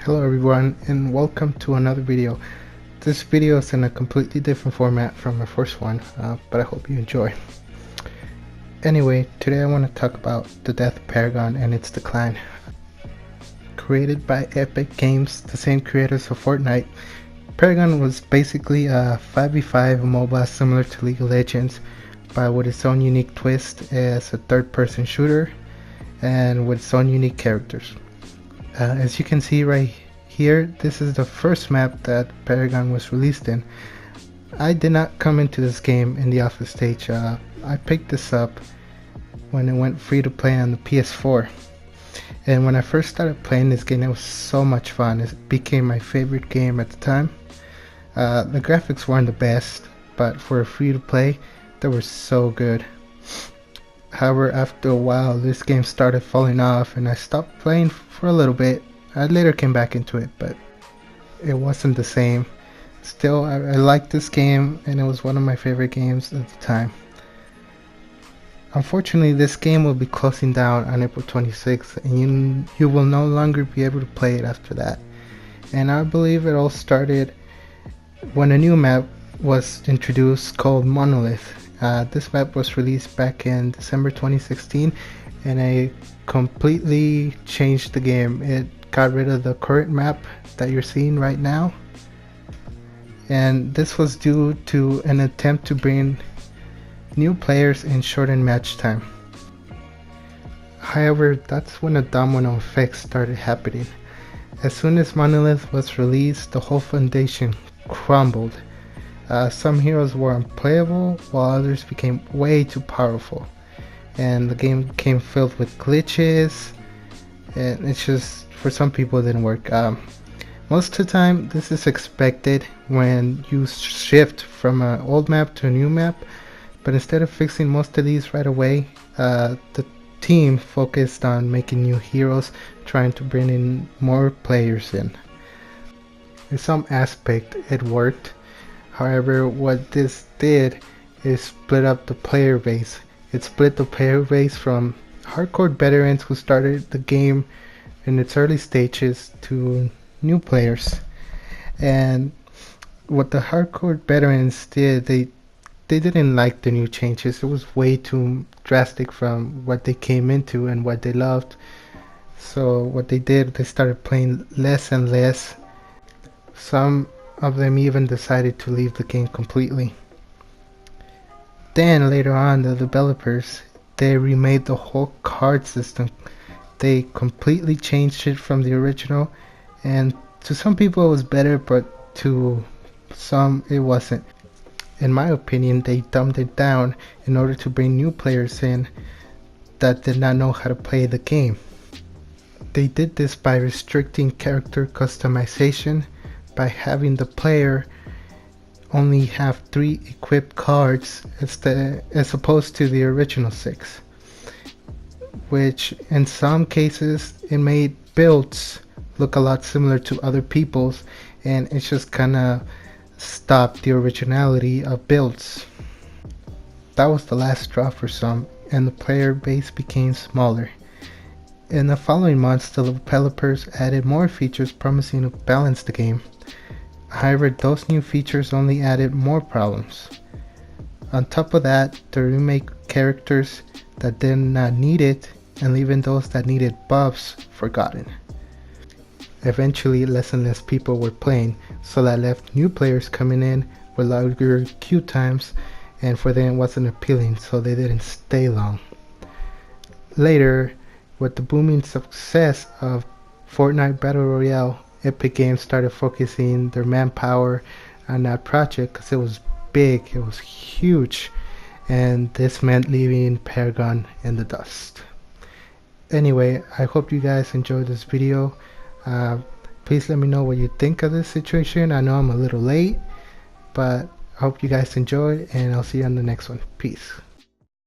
Hello everyone and welcome to another video. This video is in a completely different format from my first one, but I hope you enjoy. Anyway, today I want to talk about the death of Paragon and its decline. Created by Epic Games, the same creators of Fortnite, Paragon was basically a 5v5 MOBA similar to League of Legends, but with its own unique twist as a third-person shooter and with its own unique characters. As you can see right here, this is the first map that Paragon was released in. I did not come into this game in the alpha stage. I picked this up when it went free to play on the PS4. And when I first started playing this game, it was so much fun. It became my favorite game at the time. The graphics weren't the best, but for a free to play, they were so good. However, after a while, this game started falling off and I stopped playing for a little bit. I later came back into it, but it wasn't the same. Still, I liked this game and it was one of my favorite games at the time. Unfortunately, this game will be closing down on April 26th and you will no longer be able to play it after that. And I believe it all started when a new map was introduced called Monolith. This map was released back in December 2016 and it completely changed the game. It got rid of the current map that you're seeing right now, and this was due to an attempt to bring new players and shorten match time. However, that's when a domino effect started happening. As soon as Monolith was released, the whole foundation crumbled. Some heroes were unplayable while others became way too powerful, and the game became filled with glitches, and it's just, for some people, it didn't work. Most of the time this is expected when you shift from an old map to a new map, but instead of fixing most of these right away, the team focused on making new heroes, trying to bring in more players in. In some aspect it worked. However, what this did is split up the player base. It split the player base from hardcore veterans who started the game in its early stages to new players. And what the hardcore veterans did, they didn't like the new changes. It was way too drastic from what they came into and what they loved. So what they did, they started playing less and less. Some of them even decided to leave the game completely. Then later on, the developers, they remade the whole card system. They completely changed it from the original, and to some people it was better, but to some it wasn't. In my opinion, they dumbed it down in order to bring new players in that did not know how to play the game. They did this by restricting character customization, by having the player only have 3 equipped cards as opposed to the original 6, which in some cases it made builds look a lot similar to other people's, and it just kinda stopped the originality of builds. That was the last straw for some, and the player base became smaller. In the following months, the developers added more features promising to balance the game. However, those new features only added more problems. On top of that, they remake characters that did not need it, and leaving those that needed buffs forgotten. Eventually, less and less people were playing, so that left new players coming in with longer queue times, and for them it wasn't appealing, so they didn't stay long. Later, with the booming success of Fortnite Battle Royale, Epic Games started focusing their manpower on that project because it was big, it was huge, and this meant leaving Paragon in the dust. Anyway, I hope you guys enjoyed this video. Please let me know what you think of this situation. I know I'm a little late, but I hope you guys enjoyed, and I'll see you on the next one. Peace.